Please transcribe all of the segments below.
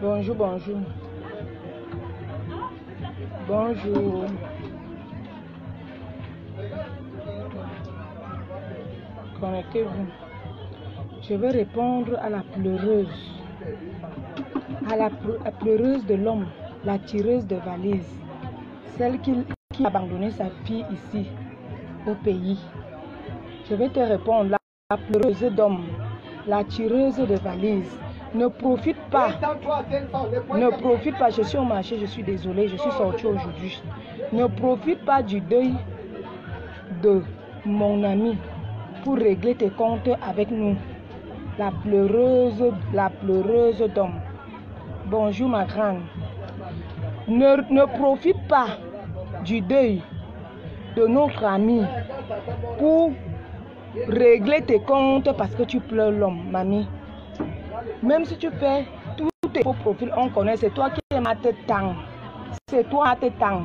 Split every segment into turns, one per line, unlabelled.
Bonjour, bonjour. Bonjour. Connectez-vous. Je vais répondre à la pleureuse. À la pleureuse de l'homme, la tireuse de valise. Celle qui a abandonné sa fille ici, au pays. Je vais te répondre. La pleureuse d'homme, la tireuse de valise. Ne profite pas. Ne profite pas. Je suis au marché, je suis désolée, je suis sortie aujourd'hui. Ne profite pas du deuil de mon ami pour régler tes comptes avec nous. La pleureuse d'homme. Bonjour ma grande. Ne profite pas du deuil de notre ami pour régler tes comptes parce que tu pleures l'homme, mamie. Même si tu fais tous tes faux profils, on connaît, c'est toi qui es maté tant. C'est toi qui es tant.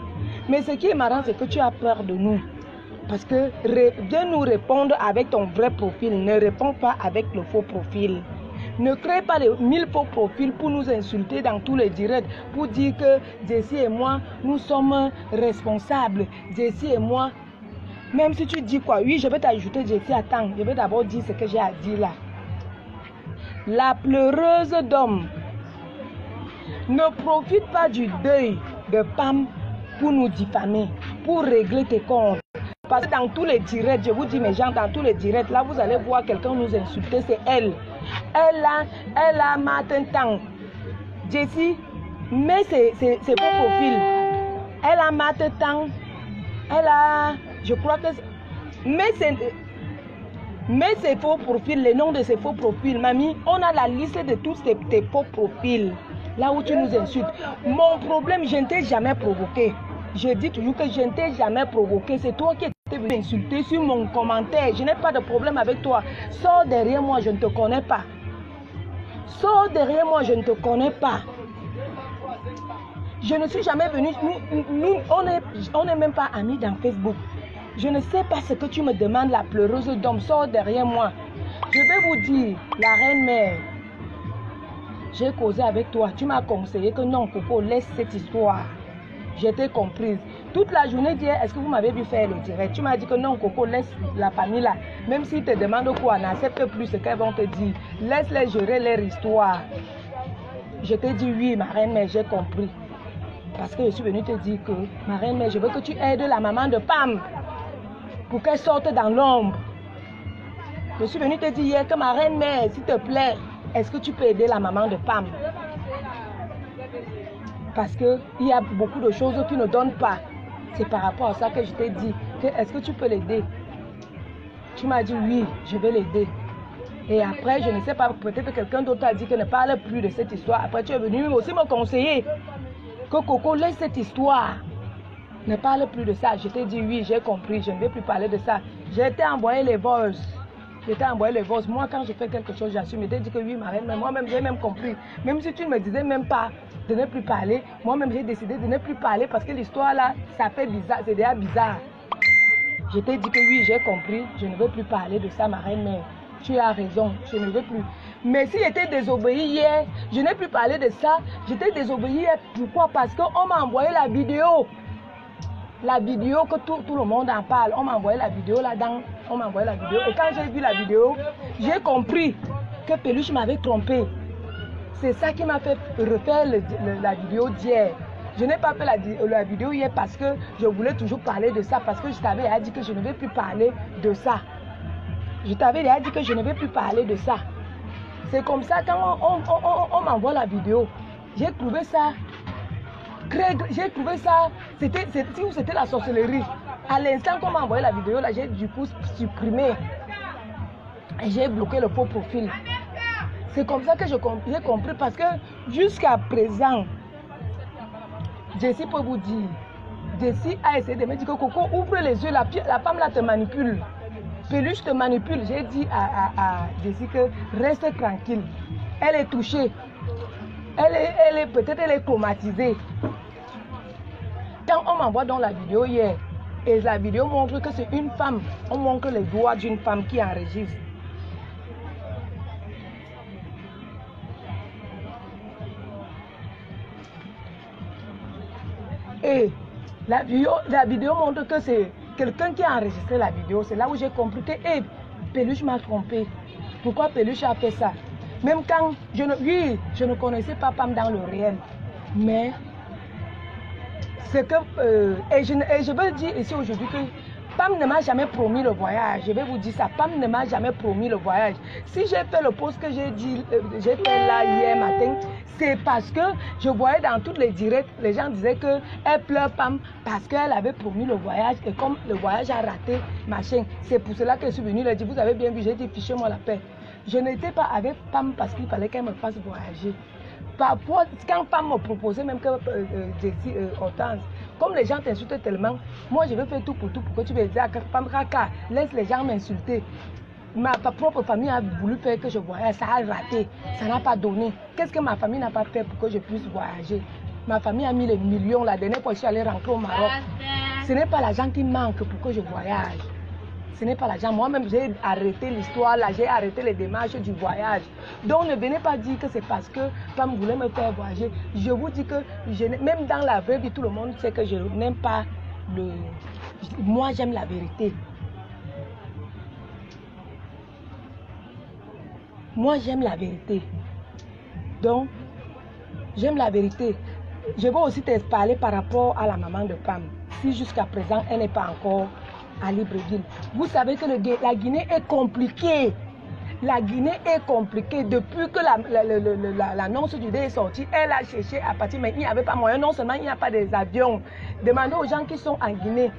Mais ce qui est marrant, c'est que tu as peur de nous. Parce que viens nous répondre avec ton vrai profil. Ne réponds pas avec le faux profil. Ne crée pas les 1000 faux profils pour nous insulter dans tous les directs. Pour dire que Jessie et moi, nous sommes responsables. Jessie et moi, même si tu dis quoi, oui, je vais t'ajouter Jessie, attends. Je vais d'abord dire ce que j'ai à dire là. La pleureuse d'homme. Ne profite pas du deuil de Pam pour nous diffamer, pour régler tes comptes. Parce que dans tous les directs, je vous dis mes gens, dans tous les directs, là vous allez voir quelqu'un nous insulter, c'est elle. Elle a maintenant. Jessie, mais c'est faux profil. Elle a maintenant. Elle a, je crois que, mais c'est faux profils, les noms de ces faux profils, mamie, on a la liste de tous tes faux profils. Là où tu nous insultes. Mon problème, je ne t'ai jamais provoqué. Je dis toujours que je ne t'ai jamais provoqué. C'est toi qui étais venu insulter sur mon commentaire. Je n'ai pas de problème avec toi. Sors derrière moi, je ne te connais pas. Sors derrière moi, je ne te connais pas. Je ne suis jamais venu. Nous, on n'est même pas amis dans Facebook. Je ne sais pas ce que tu me demandes, la pleureuse d'homme. Sors derrière moi. Je vais vous dire, la reine-mère. J'ai causé avec toi. Tu m'as conseillé que non, Coco, laisse cette histoire. J'étais comprise. Toute la journée d'hier, est-ce que vous m'avez vu faire le direct? Tu m'as dit que non, Coco, laisse la famille là. Même s'ils te demandent quoi, n'accepte plus ce qu'elles vont te dire. Laisse-les gérer leur histoire. Je t'ai dit oui, ma reine, mais j'ai compris. Parce que je suis venue te dire que, ma reine, mais je veux que tu aides la maman de Pam pour qu'elle sorte dans l'ombre. Je suis venue te dire hier que ma reine, mais s'il te plaît, est-ce que tu peux aider la maman de Pam? Parce qu'il y a beaucoup de choses qui ne donnent pas. C'est par rapport à ça que je t'ai dit. Est-ce que tu peux l'aider? Tu m'as dit oui, je vais l'aider. Et après, je ne sais pas, peut-être que quelqu'un d'autre a dit que ne parle plus de cette histoire. Après, tu es venu aussi me conseiller que Coco laisse cette histoire. Ne parle plus de ça. Je t'ai dit oui, j'ai compris, je ne vais plus parler de ça. J'ai été envoyé les voices. J'étais envoyé les voices. Moi, quand je fais quelque chose, j'assume. Je t'ai dit que oui, ma reine, mais moi-même, j'ai même compris. Même si tu ne me disais même pas de ne plus parler, moi-même, j'ai décidé de ne plus parler parce que l'histoire là, ça fait bizarre, c'est déjà bizarre. Je t'ai dit que oui, j'ai compris. Je ne veux plus parler de ça, ma reine, mais tu as raison, je ne veux plus. Mais si j'étais désobéie hier, je n'ai plus parlé de ça. J'étais désobéie hier. Pourquoi? Parce qu'on m'a envoyé la vidéo. La vidéo que tout le monde en parle. On m'a envoyé la vidéo là-dedans. On m'a envoyé la vidéo. Et quand j'ai vu la vidéo, j'ai compris que Peluche m'avait trompé. C'est ça qui m'a fait refaire la vidéo d'hier. Je n'ai pas fait la vidéo hier parce que je voulais toujours parler de ça. Parce que je t'avais dit que je ne vais plus parler de ça. Je t'avais dit que je ne vais plus parler de ça. C'est comme ça quand on m'envoie la vidéo. J'ai trouvé ça... J'ai trouvé ça, c'était la sorcellerie. À l'instant qu'on m'a envoyé la vidéo, là, j'ai du coup supprimé. Et j'ai bloqué le faux profil. C'est comme ça que j'ai compris parce que jusqu'à présent, Jessie peut vous dire, Jessie a essayé de me dire que Coco, ouvre les yeux, la femme là te manipule. Peluche te manipule. J'ai dit à Jessie que reste tranquille. Elle est touchée. Peut-être elle est traumatisée. Quand on m'envoie dans la vidéo hier, et la vidéo montre que c'est une femme, on montre les doigts d'une femme qui enregistre. Et la vidéo montre que c'est quelqu'un qui a enregistré la vidéo. C'est là où j'ai compris que Peluche m'a trompé. Pourquoi Peluche a fait ça? Même quand je ne connaissais pas Pam dans le réel. Mais c'est que, et je veux dire ici aujourd'hui que Pam ne m'a jamais promis le voyage. Je vais vous dire ça. Pam ne m'a jamais promis le voyage. Si j'ai fait le post que j'ai fait là hier matin, c'est parce que je voyais dans toutes les directs, les gens disaient qu'elle pleure Pam parce qu'elle avait promis le voyage et comme le voyage a raté, machin. C'est pour cela que je suis venue leur dire, vous avez bien vu, j'ai dit fichez-moi la paix. Je n'étais pas avec Pam parce qu'il fallait qu'elle me fasse voyager. Parfois, quand Pam me proposait même que Hortense, comme les gens t'insultent tellement, moi je vais faire tout pour que tu me dises à Pam Raka, laisse les gens m'insulter. Ma propre famille a voulu faire que je voyage, ça a raté, ça n'a pas donné. Qu'est-ce que ma famille n'a pas fait pour que je puisse voyager? Ma famille a mis les millions, la dernière fois je suis allée rentrer au Maroc. Ce n'est pas l'argent qui manque pour que je voyage. Ce n'est pas l'argent. Moi-même, j'ai arrêté l'histoire, là, j'ai arrêté les démarches du voyage. Donc, ne venez pas dire que c'est parce que Pam voulait me faire voyager. Je vous dis que, même dans la vraie vie, tout le monde sait que je n'aime pas le... Moi, j'aime la vérité. Moi, j'aime la vérité. Donc, j'aime la vérité. Je vais aussi te parler par rapport à la maman de Pam. Si jusqu'à présent, elle n'est pas encore à Libreville. Vous savez que la Guinée est compliquée. La Guinée est compliquée. Depuis que l'annonce du dé est sortie, elle a cherché à partir, mais il n'y avait pas moyen. Non seulement il n'y a pas des avions. Demandez aux gens qui sont en Guinée.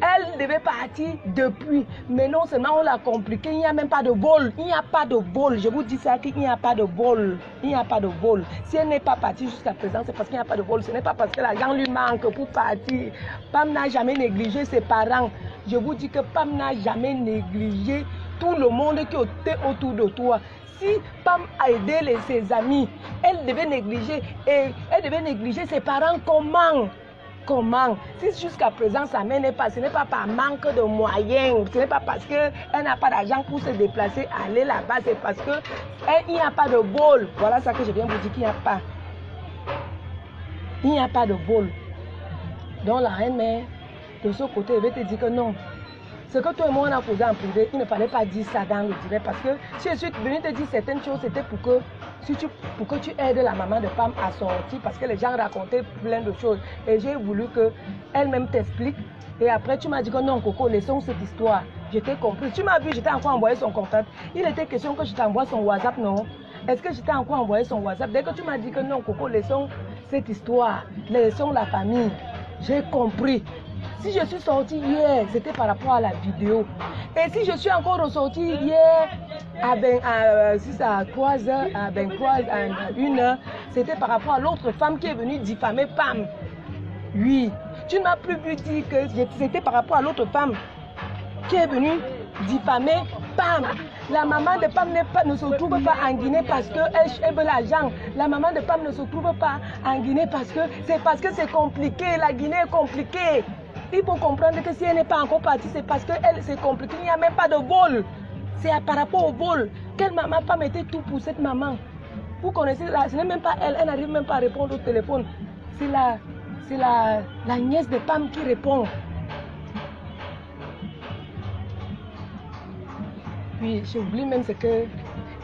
Elle devait partir depuis, mais non seulement on l'a compliqué, il n'y a même pas de vol. Il n'y a pas de vol. Je vous dis ça qu'il n'y a pas de vol. Il n'y a pas de vol. Si elle n'est pas partie jusqu'à présent, c'est parce qu'il n'y a pas de vol. Ce n'est pas parce que l'argent lui manque pour partir. Pam n'a jamais négligé ses parents. Je vous dis que Pam n'a jamais négligé tout le monde qui était autour de toi. Si Pam a aidé ses amis, elle devait négliger ses parents. Comment? Si jusqu'à présent sa mère n'est pas, ce n'est pas par manque de moyens, ce n'est pas parce qu'elle n'a pas d'argent pour se déplacer, aller là-bas, c'est parce qu'il n'y a pas de vol. Voilà ça que je viens vous dire qu'il n'y a pas. Il n'y a pas de vol. Donc la reine-mère, de ce côté, elle va te dire que non. Ce que toi et moi on a posé en privé, il ne fallait pas dire ça dans le direct parce que si je suis venue te dire certaines choses, c'était pour que tu aides la maman de Pam à sortir parce que les gens racontaient plein de choses. Et j'ai voulu qu'elle-même t'explique. Et après, tu m'as dit que non, Coco, laissons cette histoire. Je t'ai compris. Tu m'as vu, j'étais encore envoyé son contact. Il était question que je t'envoie son WhatsApp, non? Est-ce que j'étais encore envoyé son WhatsApp? Dès que tu m'as dit que non, Coco, laissons cette histoire, laissons la famille, j'ai compris. Si je suis sortie hier, c'était par rapport à la vidéo. Et si je suis encore ressortie hier à 3 heures, à 23, à 1 heure, c'était par rapport à l'autre femme qui est venue diffamer Pam. Oui, tu ne m'as plus vu dire que c'était par rapport à l'autre femme qui est venue diffamer Pam. La maman de Pam ne se trouve pas en Guinée parce qu'elle veut l'argent. La maman de Pam ne se trouve pas en Guinée parce que c'est compliqué. La Guinée est compliquée. Il faut comprendre que si elle n'est pas encore partie, c'est parce que c'est compliqué. Il n'y a même pas de vol. C'est par rapport au vol. Quelle maman pas mettait tout pour cette maman? Vous connaissez, ce n'est même pas elle. Elle n'arrive même pas à répondre au téléphone. C'est la nièce de Pam qui répond. Puis j'oublie même ce que...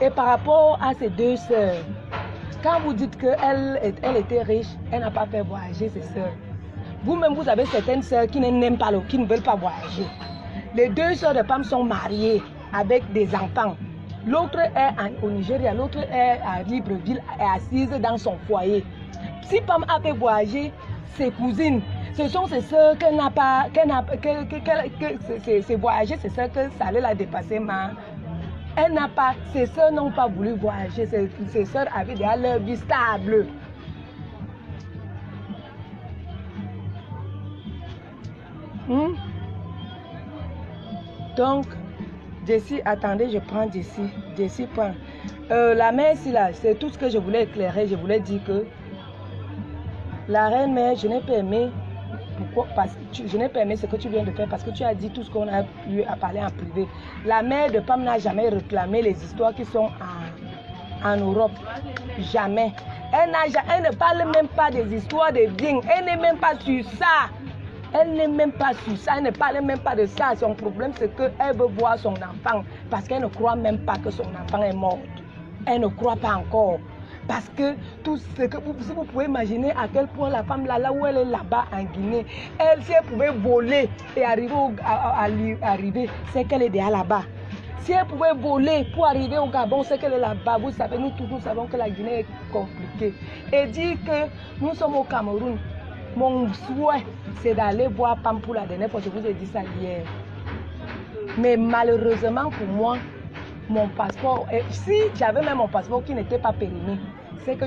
Et par rapport à ces deux sœurs, quand vous dites qu'elle était riche, elle n'a pas fait voyager ses sœurs. Vous-même, vous avez certaines sœurs qui n'aiment pas, qui ne veulent pas voyager. Les deux sœurs de Pam sont mariées avec des enfants. L'autre est au Nigeria, l'autre est à Libreville, est assise dans son foyer. Si Pam a fait voyager ses cousines, ce sont ses sœurs qu'elle n'a pas, c'est voyager, c'est sœurs que ça allait la dépasser, mais elle n'a pas, ses sœurs n'ont pas voulu voyager, ses sœurs avaient déjà leur vie stable. Donc, Jessie, attendez, je prends Jessie. Jessie prend. La mère, ici, là, c'est tout ce que je voulais éclairer. Je voulais dire que la reine-mère, je n'ai pas aimé. Pourquoi? Parce que je n'ai pas aimé ce que tu viens de faire parce que tu as dit tout ce qu'on a eu à parler en privé. La mère de Pam n'a jamais réclamé les histoires qui sont en Europe. Jamais. Elle ne parle même pas des histoires de bien. Elle n'est même pas sur ça. Elle n'est même pas sur ça. Elle ne parle même pas de ça. Son problème, c'est qu'elle veut voir son enfant. Parce qu'elle ne croit même pas que son enfant est mort. Elle ne croit pas encore. Parce que tout ce que vous pouvez imaginer à quel point la femme là où elle est là-bas en Guinée, elle, si elle pouvait voler et arriver, c'est qu'elle est déjà là-bas. Si elle pouvait voler pour arriver au Gabon, c'est qu'elle est là-bas. Vous savez, nous tous, nous savons que la Guinée est compliquée. Et dire que nous sommes au Cameroun, mon souhait, c'est d'aller voir Pam pour la dernière fois. Je vous ai dit ça hier. Mais malheureusement pour moi, mon passeport, si j'avais même mon passeport qui n'était pas périmé, c'est que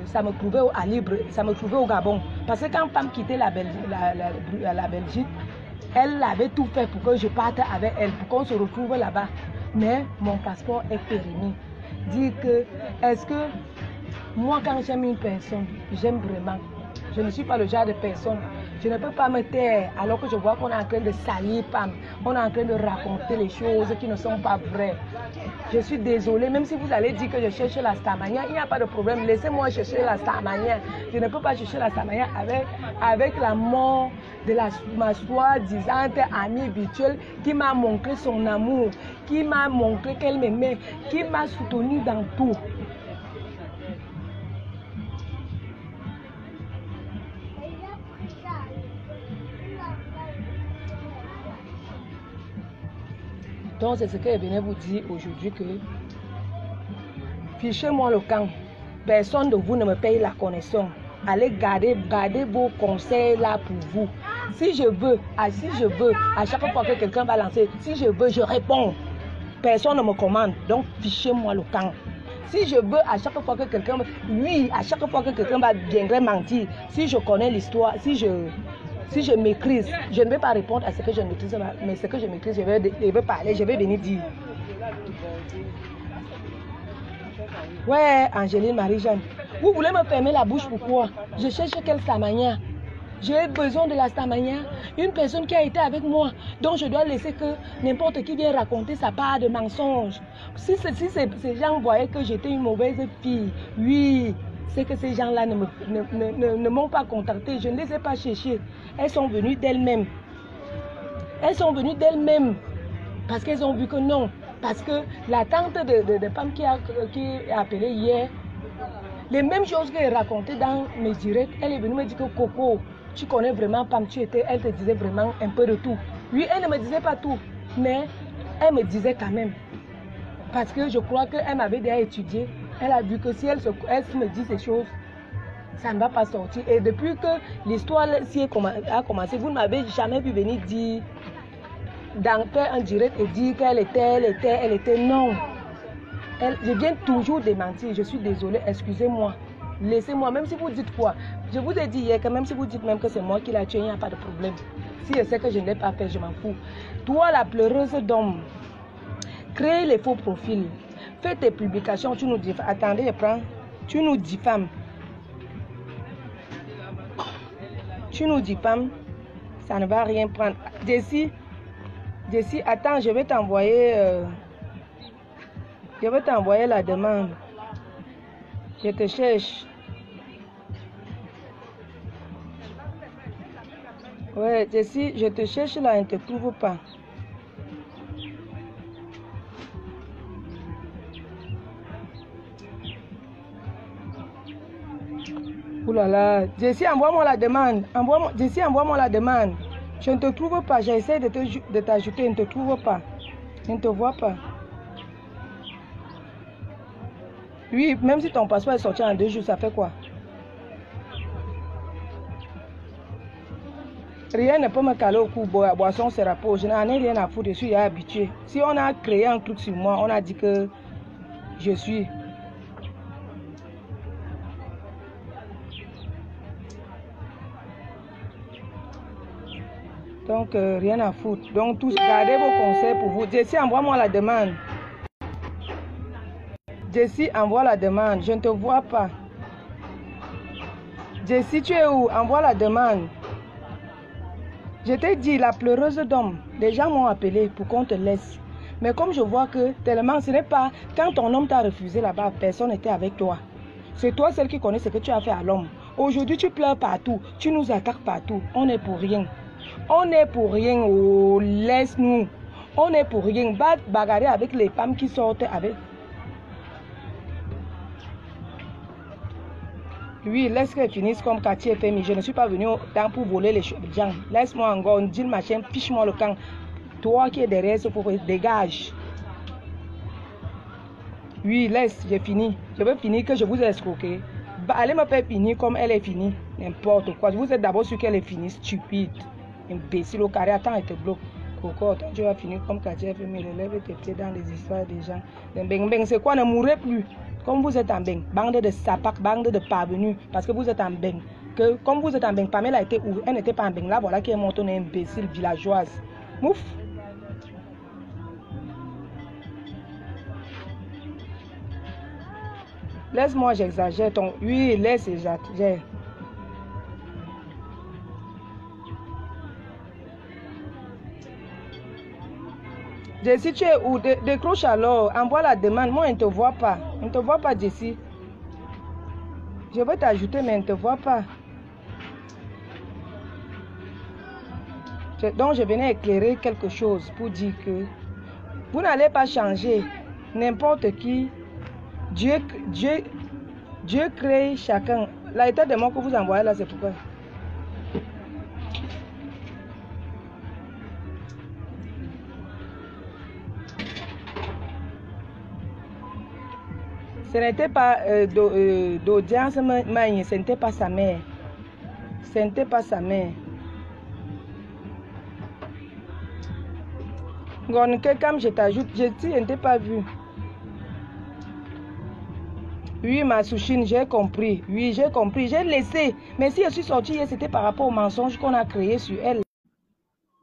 ça me trouvait à Libre, ça me trouvait au Gabon. Parce que quand Pam quittait la Belgique, elle avait tout fait pour que je parte avec elle, pour qu'on se retrouve là-bas. Mais mon passeport est périmé. Dire que, est-ce que moi, quand j'aime une personne, j'aime vraiment. Je ne suis pas le genre de personne. Je ne peux pas me taire alors que je vois qu'on est en train de salir Pam. On est en train de raconter les choses qui ne sont pas vraies. Je suis désolée, même si vous allez dire que je cherche la Starmania, il n'y a pas de problème. Laissez-moi chercher la Starmania. Je ne peux pas chercher la Starmania avec la mort de ma soi-disant amie virtuelle qui m'a montré son amour, qui m'a montré qu'elle m'aimait, qui m'a soutenue dans tout. Donc c'est ce que je venais vous dire aujourd'hui que fichez-moi le camp. Personne de vous ne me paye la connexion. Allez garder vos conseils là pour vous. Si je veux, à chaque fois que quelqu'un va lancer, si je veux, je réponds. Personne ne me commande. Donc fichez-moi le camp. Si je veux, à chaque fois que quelqu'un, à chaque fois que quelqu'un viendrait mentir, si je connais l'histoire, si je maîtrise, je ne vais pas répondre à ce que je ne maîtrise pas, mais ce que je maîtrise, je vais parler, je vais venir dire. Ouais, Angéline Marie-Jeanne, vous voulez me fermer la bouche, pourquoi? Je cherche quelle Starmania. J'ai besoin de la Starmania, une personne qui a été avec moi, donc je dois laisser que n'importe qui vienne raconter sa part de mensonge. Si ces gens voyaient que j'étais une mauvaise fille, oui, c'est que ces gens-là ne m'ont pas contacté, je ne les ai pas cherchés. Elles sont venues d'elles-mêmes. Elles sont venues d'elles-mêmes parce qu'elles ont vu que non. Parce que la tante de Pam qui a appelé hier, les mêmes choses qu'elle racontait dans mes directs, elle est venue me dire que Coco, tu connais vraiment Pam, elle te disait vraiment un peu de tout. Oui, elle ne me disait pas tout, mais elle me disait quand même. Parce que je crois qu'elle m'avait déjà étudié. Elle a vu que si elle me dit ces choses, ça ne va pas sortir. Et depuis que l'histoire a commencé, vous ne m'avez jamais vu venir dire, faire un direct et dire qu'elle était. Non. Je viens toujours démentir. Je suis désolée, excusez-moi. Laissez-moi, même si vous dites quoi. Je vous ai dit hier que même si vous dites même que c'est moi qui l'ai tué, il n'y a pas de problème. Si je sais que je ne l'ai pas fait, je m'en fous. Toi, la pleureuse d'homme, crée les faux profils. Fais tes publications, tu nous dis. Attendez, je prends. Tu nous diffames. Tu nous diffames. Ça ne va rien prendre. Jessie, attends, je vais t'envoyer la demande. Je te cherche. Ouais, Jessie, je te cherche là, je ne te trouve pas. Ouh là là, Jessie, envoie-moi la demande. Jessie, envoie-moi la demande. Je ne te trouve pas. J'essaie de t'ajouter. Je ne te trouve pas. Je ne te vois pas. Oui, même si ton passeport est sorti en 2 jours, ça fait quoi? Rien ne peut me caler au cou. Boisson, c'est rapport. Je n'en ai rien à foutre. Je suis habitué. Si on a créé un truc sur moi, on a dit que je suis. Donc, rien à foutre. Donc, tous, gardez vos conseils pour vous. Jessie, envoie-moi la demande. Jessie, envoie la demande. Je ne te vois pas. Jessie, tu es où? Envoie la demande. Je t'ai dit, la pleureuse d'homme. Les gens m'ont appelé pour qu'on te laisse. Mais comme je vois que tellement, ce n'est pas... Quand ton homme t'a refusé là-bas, personne n'était avec toi. C'est toi celle qui connaît ce que tu as fait à l'homme. Aujourd'hui, tu pleures partout. Tu nous attaques partout. On est pour rien. On est pour rien. Oh, laisse-nous. On est pour rien. Va bagarrer avec les femmes qui sortent avec... Oui, laisse qu'elle finisse comme Cathy et Femi. Je ne suis pas venu au temps pour voler les gens. Laisse-moi encore, dis le machin, fiche-moi le camp. Toi qui es derrière ce pauvre, dégage. Oui, laisse, j'ai fini. Je veux finir que je vous ai escroqué. Allez me faire finir comme elle est finie. N'importe quoi. Vous êtes d'abord sûr qu'elle est finie, stupide. Imbécile au carré. Attends, elle te bloque. Coco, tu vas finir comme Cathy et Femi. Lève tes pieds dans les histoires des gens. C'est quoi, ne mourrez plus. Comme vous êtes en bain, bande de sapacs, bande de parvenus, parce que vous êtes en bain. Comme vous êtes en bain, Pamela était où? Elle n'était pas en bain. Là, voilà qui est mon ton imbécile villageoise. Mouf! Laisse-moi, j'exagère ton... Oui, laisse, j'exagère. Jessie, tu es où? Décroche alors. Envoie la demande. Moi, on ne te voit pas. On ne te voit pas, Jessie. Je vais t'ajouter, mais on ne te voit pas. Donc, je venais éclairer quelque chose pour dire que vous n'allez pas changer n'importe qui. Dieu crée chacun. La état de mort que vous envoyez là, c'est pourquoi. Ce n'était pas d'audience, ce n'était pas sa mère. Ce n'était pas sa mère. Comme je t'ajoute, je ne t'ai pas vu. Oui, ma souchine, j'ai compris. Oui, j'ai compris. J'ai laissé. Mais si je suis sortie hier, c'était par rapport au mensonge qu'on a créé sur elle.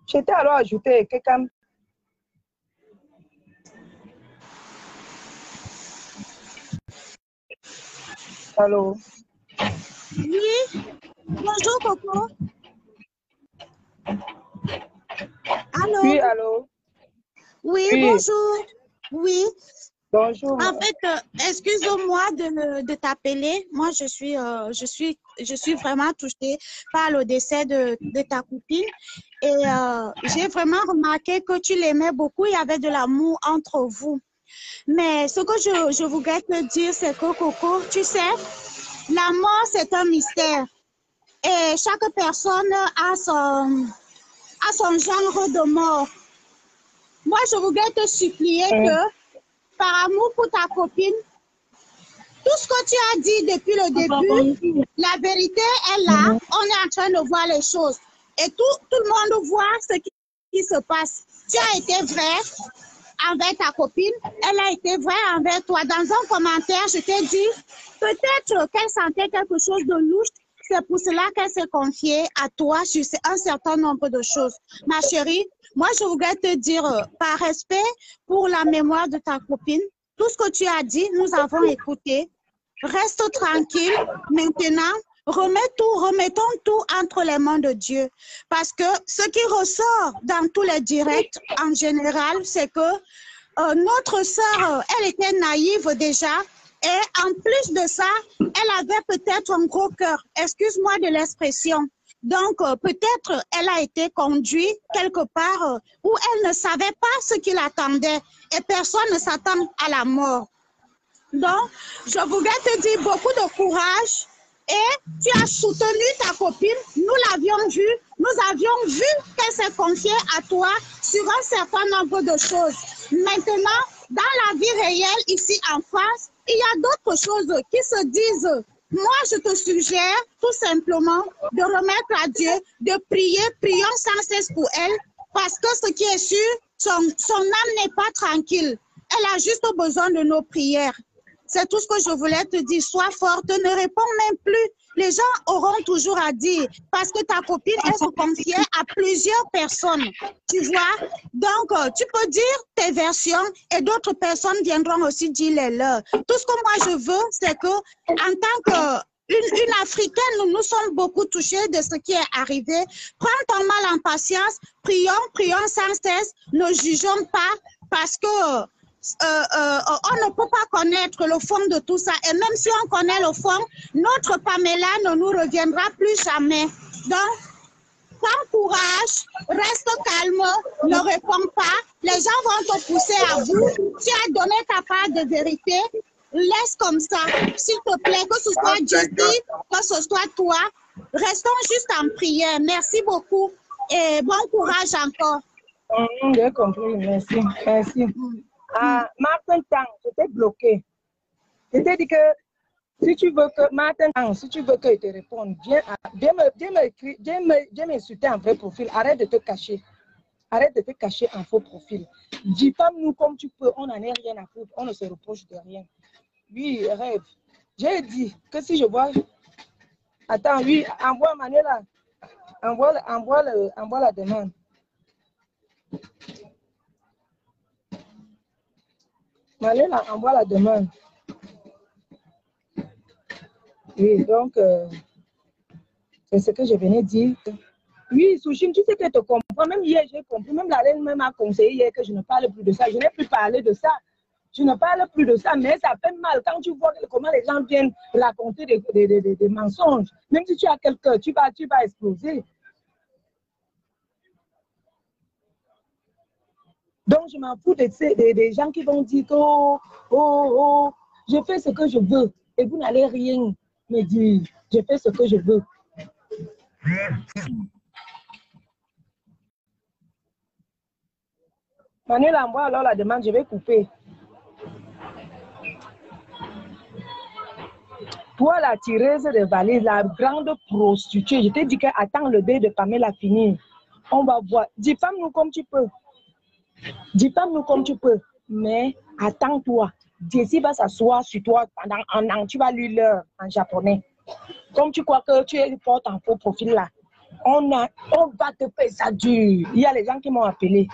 J'étais alors ajouté quelqu'un. Allô?
Oui. Bonjour, Coco. Allô?
Oui, allô?
Oui, oui. Bonjour. Oui.
Bonjour.
En fait, excuse-moi de t'appeler. Moi, je suis vraiment touchée par le décès de ta copine. Et j'ai vraiment remarqué que tu l'aimais beaucoup. Il y avait de l'amour entre vous. Mais ce que je voudrais te dire, c'est que, Coco, tu sais, la mort, c'est un mystère. Et chaque personne a son genre de mort. Moi, je voudrais te supplier que, par amour pour ta copine, tout ce que tu as dit depuis le début, la vérité est là. On est en train de voir les choses. Et tout le monde voit ce qui se passe. Tu as été vrai envers ta copine. Elle a été vraie envers toi. Dans un commentaire, je t'ai dit, peut-être qu'elle sentait quelque chose de louche. C'est pour cela qu'elle s'est confiée à toi sur un certain nombre de choses. Ma chérie, moi, je voudrais te dire, par respect pour la mémoire de ta copine, tout ce que tu as dit, nous avons écouté. Reste tranquille. Maintenant, remettons tout entre les mains de Dieu. Parce que ce qui ressort dans tous les directs, en général, c'est que notre sœur, elle était naïve déjà. Et en plus de ça, elle avait peut-être un gros cœur. Excuse-moi de l'expression. Donc, peut-être elle a été conduite quelque part où elle ne savait pas ce qui l'attendait. Et personne ne s'attend à la mort. Donc, je voudrais te dire beaucoup de courage. Et tu as soutenu ta copine. Nous l'avions vu. Nous avions vu qu'elle s'est confiée à toi sur un certain nombre de choses. Maintenant, dans la vie réelle, ici en France, il y a d'autres choses qui se disent. Moi, je te suggère tout simplement de remettre à Dieu, de prier, prions sans cesse pour elle, parce que ce qui est sûr, son âme n'est pas tranquille. Elle a juste besoin de nos prières. C'est tout ce que je voulais te dire. Sois forte, ne réponds même plus. Les gens auront toujours à dire, parce que ta copine, elle se confiait à plusieurs personnes, tu vois. Donc, tu peux dire tes versions et d'autres personnes viendront aussi dire les leurs. Tout ce que moi je veux, c'est que, en tant qu'une Africaine, nous sommes beaucoup touchés de ce qui est arrivé. Prends ton mal en patience, prions sans cesse, ne jugeons pas. parce que on ne peut pas connaître le fond de tout ça. Et même si on connaît le fond, notre Pamela ne nous reviendra plus jamais. Donc, prends courage, reste calme, ne réponds pas. Les gens vont te pousser à bout. Tu as donné ta part de vérité. Laisse comme ça. S'il te plaît, que ce soit Jessie, que ce soit toi, restons juste en prière. Merci beaucoup et bon courage encore.
J'ai compris, merci. Merci. Martin Tang, je t'ai bloqué. Je t'ai dit que si tu veux que Martin Tang, si tu veux qu'il te réponde, viens m'insulter en vrai profil. Arrête de te cacher. Arrête de te cacher en faux profil. Diffame-nous comme tu peux. On n'en est rien à foutre. On ne se reproche de rien. Oui, rêve. J'ai dit que si je vois. Attends, oui, envoie Manuela. Envoie la demande. Manuela, envoie la demande. Oui, donc, c'est ce que je venais dire. Oui, Souchim, tu sais que je te comprends. Même hier, j'ai compris. Même la reine m'a conseillé hier que je ne parle plus de ça. Je n'ai plus parlé de ça. Je ne parle plus de ça, mais ça fait mal quand tu vois comment les gens viennent raconter des mensonges. Même si tu as quelqu'un, tu vas exploser. Donc, je m'en fous des gens qui vont dire que je fais ce que je veux et vous n'allez rien me dire. Je fais ce que je veux. Manuel envoie alors la demande, je vais couper. Toi, la tireuse de valises, la grande prostituée, je t'ai dit que attends le dé de Pamela finir. On va voir. Diffame-nous comme tu peux. Diffame-nous comme tu peux. Mais attends-toi. Jessie va s'asseoir sur toi pendant un an. Tu vas lui l'heure en japonais. Comme tu crois que tu es porte en faux profil là. On va te payer ça dur. Il y a les gens qui m'ont appelé.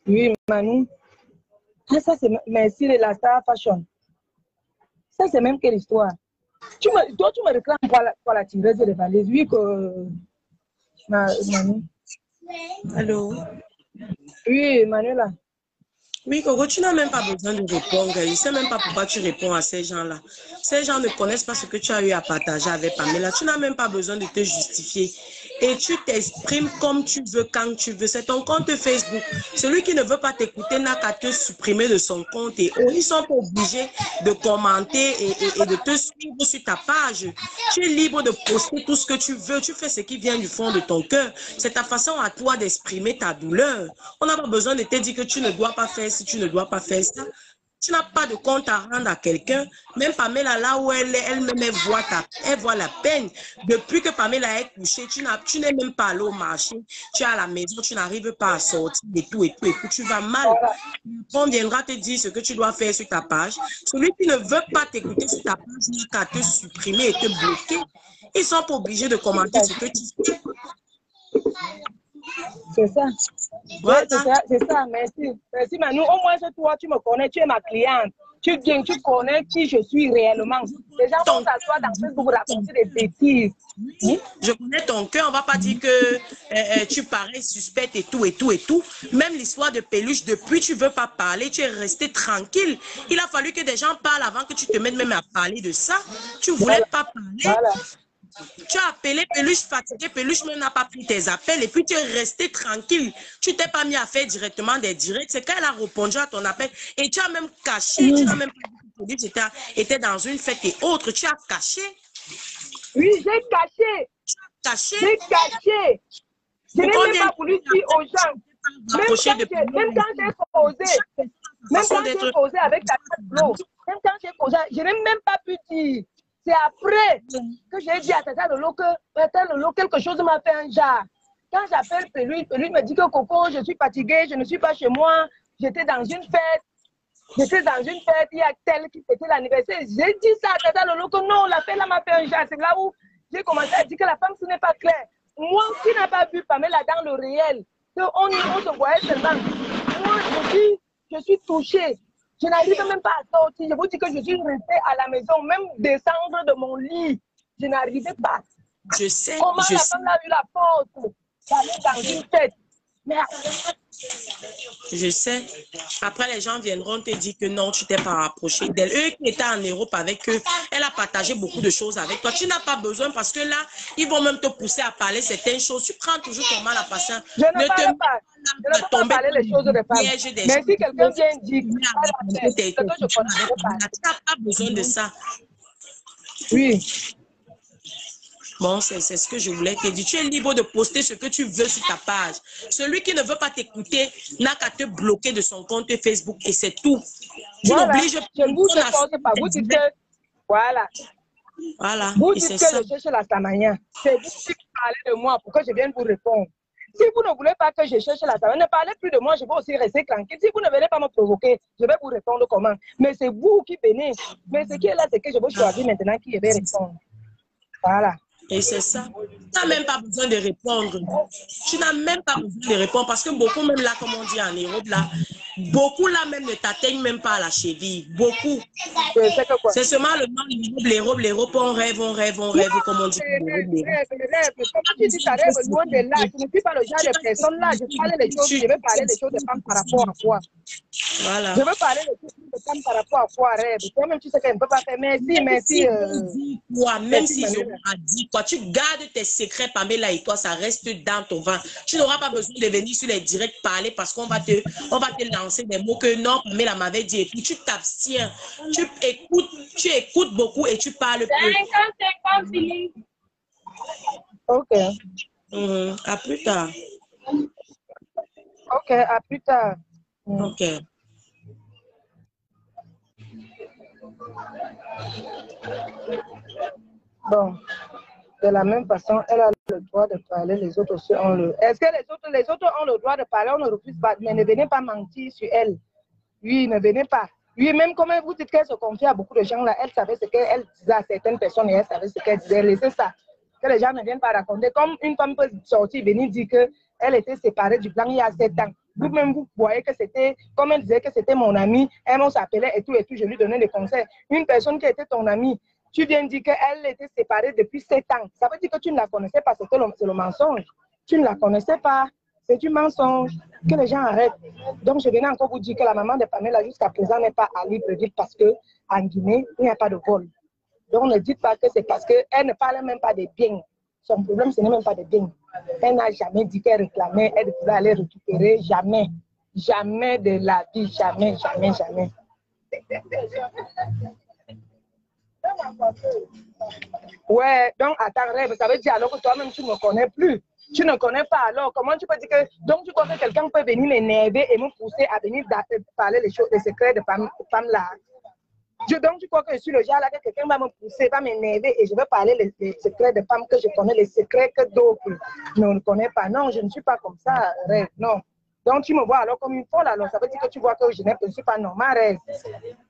Oui, Manu. Ah, ça, c'est merci de la Star Fashion. Ça, c'est même quelle histoire. Toi, tu me réclames pour la tireuse de valises. Oui, que. Manu.
Allô?
Oui, Manuela.
Oui, Coco, tu n'as même pas besoin de répondre. Je ne sais même pas pourquoi tu réponds à ces gens-là. Ces gens ne connaissent pas ce que tu as eu à partager avec Pamela. Tu n'as même pas besoin de te justifier. Et tu t'exprimes comme tu veux, quand tu veux. C'est ton compte Facebook. Celui qui ne veut pas t'écouter n'a qu'à te supprimer de son compte. Et ils sont pas obligés de commenter et de te suivre sur ta page. Tu es libre de poster tout ce que tu veux. Tu fais ce qui vient du fond de ton cœur. C'est ta façon à toi d'exprimer ta douleur. On n'a pas besoin de te dire que tu ne dois pas faire si tu ne dois pas faire ça. Tu n'as pas de compte à rendre à quelqu'un. Même Pamela, là où elle est, elle-même, elle voit la peine. Depuis que Pamela est couchée, tu n'es même pas allé au marché. Tu es à la maison, tu n'arrives pas à sortir et tout. Tu vas mal. On viendra te dire ce que tu dois faire sur ta page. Celui qui ne veut pas t'écouter sur ta page n'a qu'à te supprimer et te bloquer. Ils ne sont pas obligés de commenter ce que tu fais.
C'est ça.
Voilà.
C'est ça, merci. Merci Manu. Au moins, toi, tu me connais, tu es ma cliente. Tu viens, tu connais qui je suis réellement. Les gens vont s'asseoir dans Facebook pour raconter des bêtises.
Je connais ton cœur, on ne va pas dire que tu parais suspecte et tout. Même l'histoire de Peluche, depuis tu ne veux pas parler, tu es resté tranquille. Il a fallu que des gens parlent avant que tu te mettes même à parler de ça. Tu ne voulais pas parler.
Voilà.
Tu as appelé Peluche fatigué, Peluche même n'a pas pris tes appels et puis tu es resté tranquille. Tu t'es pas mis à faire directement des directs. C'est quand elle a répondu à ton appel et tu as même caché, tu n'as même pas dit que Peluche était dans une fête et autres. Tu as caché.
Oui, j'ai caché. J'ai caché. Je n'ai même pas voulu dire aux gens. Même quand j'ai causé avec ta Flo, même quand j'ai causé, je n'ai même pas pu dire. C'est après que j'ai dit à Tata Lolo que quelque chose m'a fait un genre. Quand j'appelle Peluche, Peluche me dit que Coco, je suis fatiguée, je ne suis pas chez moi, j'étais dans une fête. Il y a tel qui fêtait l'anniversaire. J'ai dit ça à Tata Lolo que non, la fête là m'a fait un genre. C'est là où j'ai commencé à dire que la femme, ce n'est pas clair. Moi qui n'ai pas vu Pamela dans le réel, qu'on se voyait seulement. Moi, je suis touchée. Je n'arrive même pas à sortir. Je vous dis que je suis restée à la maison, même descendre de mon lit. Je n'arrivais pas.
Je sais.
Comment la femme a eu la porte d'aller dans une fête? Merde.
Je sais. Après, les gens viendront te dire que non, tu t'es pas rapproché d'elle. Eux qui étaient en Europe avec eux, elle a partagé beaucoup de choses avec toi. Tu n'as pas besoin parce que là, ils vont même te pousser à parler certaines choses. Tu prends toujours ton mal à patience.
Je ne parle pas. Je ne peux pas parler les choses de femmes. Mais si quelqu'un vient dire que je connais,
tu n'as pas besoin de ça.
Oui.
Bon, c'est ce que je voulais te dire. Tu es libre de poster ce que tu veux sur ta page. Celui qui ne veut pas t'écouter n'a qu'à te bloquer de son compte Facebook et c'est tout. Tu n'obliges pas.
Je ne vous force pas. Vous dites que, voilà.
Voilà.
Vous dites que je cherche la Samania. C'est vous qui parlez de moi pour que je vienne vous répondre. Si vous ne voulez pas que je cherche la Samania, ne parlez plus de moi, je vais aussi rester tranquille. Si vous ne venez pas me provoquer, je vais vous répondre comment. Mais c'est vous qui venez. Mais ce qui est là, c'est que je vais choisir maintenant qui je vais répondre. Voilà.
Et c'est ça. Tu n'as même pas besoin de répondre. Tu n'as même pas besoin de répondre parce que beaucoup, même là, comme on dit en Europe, là, beaucoup là même ne t'atteignent même pas à la cheville. Beaucoup. C'est seulement le nom, les robes, on rêve, comme on dit.
Comme tu dis, ça rêve loin de là. Je ne suis pas le genre de personne là. Je vais parler des choses de femmes par rapport à quoi.
Voilà.
Je veux parler des choses de femmes par rapport à quoi rêve. Toi-même, tu sais qu'elle ne peut pas faire. Merci.
Même si je dit quoi, tu gardes tes secrets, Pamela, et toi, ça reste dans ton ventre. Tu n'auras pas besoin de venir sur les directs parler parce qu'on va te lancer des mots que non, Pamela m'avait dit. Et puis tu t'abstiens, tu écoutes beaucoup et tu parles peu.
Ok.
À plus tard.
Ok, à plus tard.
Ok.
Bon, de la même façon, elle a le droit de parler, les autres aussi ont le... Est-ce que les autres ont le droit de parler? On ne refuse pas, mais ne venez pas mentir sur elle. Oui, ne venez pas. Oui, même comme vous dites qu'elle se confie à beaucoup de gens là, elle savait ce qu'elle disait à certaines personnes et elle savait ce qu'elle disait. Laissez ça. Que les gens ne viennent pas raconter. Comme une femme peut sortir, venir dire qu'elle était séparée du blanc il y a 7 ans. Vous-même, vous voyez que c'était, comme elle disait que c'était mon amie, elle s'appelait et tout, je lui donnais des conseils. Une personne qui était ton amie, tu viens dire qu'elle était séparée depuis 7 ans. Ça veut dire que tu ne la connaissais pas, c'est le mensonge. Tu ne la connaissais pas, c'est du mensonge. Que les gens arrêtent. Donc, je venais encore vous dire que la maman de Pamela, jusqu'à présent, n'est pas à Libreville parce qu'en Guinée, il n'y a pas de vol. Donc, ne dites pas que c'est parce qu'elle ne parle même pas des biens. Son problème, ce n'est même pas des biens. Elle n'a jamais dit qu'elle réclamait, elle pouvait aller récupérer. Jamais. Jamais de la vie. Jamais. Ouais, donc attends, rêve, ça veut dire alors que toi-même, tu ne me connais plus. Tu ne connais pas alors. Comment tu peux dire que... Donc, tu crois que quelqu'un peut venir m'énerver et me pousser à venir parler les choses, les secrets de femmes là. Donc, tu crois que je suis le genre là que quelqu'un va me pousser, va m'énerver et je vais parler les secrets de femmes que je connais, les secrets que d'autres ne connaissent pas. Non, je ne suis pas comme ça, rêve, non. Donc, tu me vois alors comme une folle, alors ça veut dire que tu vois que je ne suis pas normal, rêve.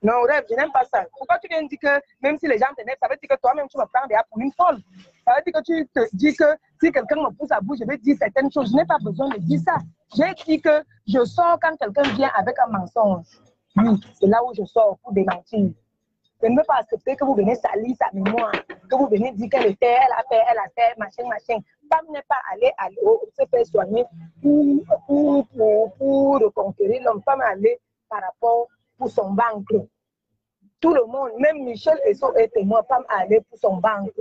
Non, rêve, je n'aime pas ça. Pourquoi tu viens de dire que même si les gens t'énervent, ça veut dire que toi-même tu me prends déjà pour une folle. Ça veut dire que tu te dis que si quelqu'un me pousse à bout, je vais dire certaines choses. Je n'ai pas besoin de dire ça. J'ai dit que je sors quand quelqu'un vient avec un mensonge. Oui, c'est là où je sors pour démentir. Je ne veux pas accepter que vous venez salir sa mémoire, que vous venez dire qu'elle était, elle a fait, machin. Femme n'est pas allée se faire soigner pour reconquérir l'homme. Femme est allée par rapport pour son banque. Tout le monde, même Michel Esso est témoin, femme est allée pour son banque.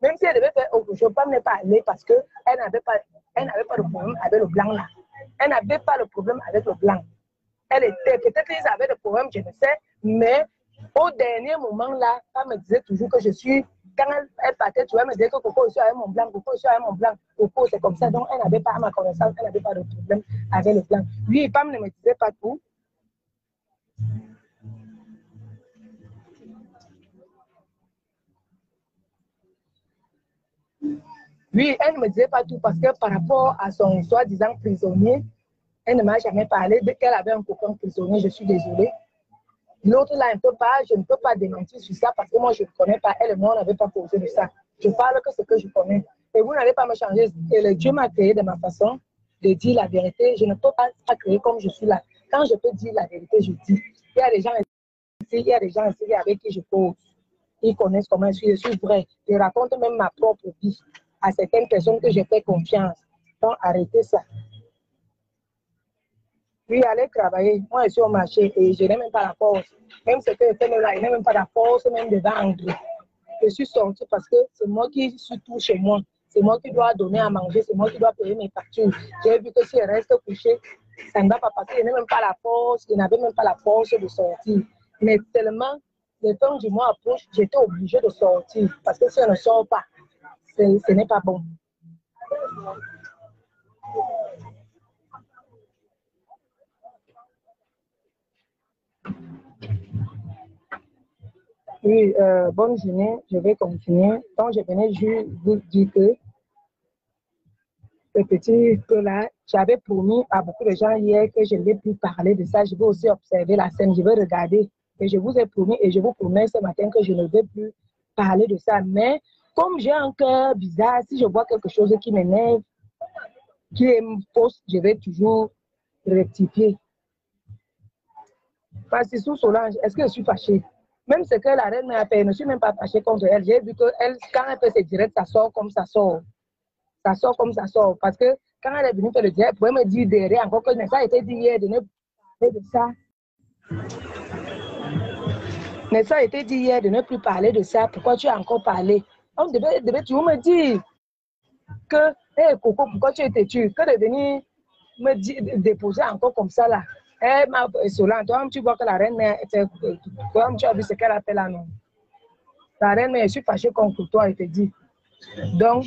Même si elle devait faire autre chose, femme n'est pas allée parce qu'elle n'avait pas de problème avec le blanc là. Elle n'avait pas de problème avec le blanc. Elle était, peut-être qu'ils avaient des problèmes, je ne sais, mais au dernier moment là, elle me disait toujours que je suis, quand elle partait, tu vois, elle me disait que Coco, je suis avec mon blanc, Coco, je suis avec mon blanc, Coco, c'est comme ça. Donc, elle n'avait pas, à ma connaissance, elle n'avait pas de problème avec le blanc. Lui, Pam ne me disait pas tout. Oui, elle ne me disait pas tout parce que par rapport à son soi-disant prisonnier, elle ne m'a jamais parlé. Dès qu'elle avait un copain prisonnier, je suis désolée. L'autre là, je ne peux pas démentir sur ça parce que moi, je ne connais pas. Elle et moi, on n'avait pas causé de ça. Je parle que ce que je connais. Et vous n'allez pas me changer. Et Dieu m'a créé de ma façon de dire la vérité. Je ne peux pas créer comme je suis là. Quand je peux dire la vérité, je dis. Il y a des gens ici, avec qui je cause. ils connaissent comment je suis vraie. Je raconte même ma propre vie à certaines personnes que je fais confiance. Donc, arrêtez ça. Oui, allez travailler. Moi, je suis au marché et je n'ai même pas la force. Même ce que je fais là, je n'ai même pas la force même de vendre. Je suis sortie parce que c'est moi qui suis tout chez moi. C'est moi qui dois donner à manger, c'est moi qui dois payer mes factures. J'ai vu que si je reste couché, ça ne va pas passer. Je n'ai même pas la force, je n'avais même pas la force de sortir. Mais tellement, le temps du mois approche, j'étais obligée de sortir. Parce que si on ne sort pas, ce n'est pas bon. Oui, bonne journée, je vais continuer. Donc, je venais juste vous dire que ce petit peu-là, j'avais promis à beaucoup de gens hier que je ne vais plus parler de ça. Je vais aussi observer la scène, je vais regarder. Et je vous ai promis et je vous promets ce matin que je ne vais plus parler de ça. Mais comme j'ai un cœur bizarre, si je vois quelque chose qui m'énerve, qui est fausse, je vais toujours rectifier. Parce que sous Solange, est-ce que je suis fâchée? Même ce que la reine m'a fait, je ne suis même pas fâchée contre elle. J'ai vu que elle, quand elle fait ses directs, ça sort comme ça sort. Ça sort comme ça sort. Parce que quand elle est venue faire le direct, elle pouvait me dire derrière encore que ça a été dit hier de ne pas parler de ça. Mais ça a été dit hier de ne plus parler de ça. Pourquoi tu as encore parlé? On devait toujours me dire que, hé Coco, pourquoi tu es têtu? Que de venir me dire, déposer encore comme ça là. Eh, ma Solange, toi, tu vois que la reine mère était. Toi, tu as vu ce qu'elle a fait là, non? La reine mère, je suis fâchée contre toi, elle te dit. Donc,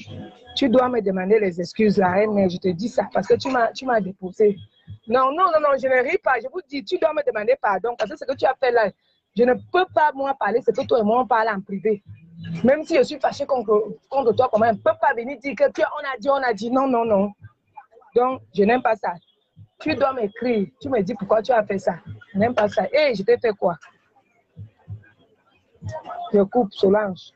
tu dois me demander les excuses, la reine mère, je te dis ça, parce que tu m'as déposé. Non, non, non, non, je ne ris pas, je vous dis, tu dois me demander pardon, parce que ce que tu as fait là, je ne peux pas, moi, parler, c'est que toi et moi, on parle en privé. Même si je suis fâchée contre toi, comment, on ne peut pas venir dire que on a dit, non, non, non. Donc, je n'aime pas ça. Tu dois m'écrire, tu me dis pourquoi tu as fait ça. Je n'aime pas ça. Et je t'ai fait quoi? Je coupe, Solange.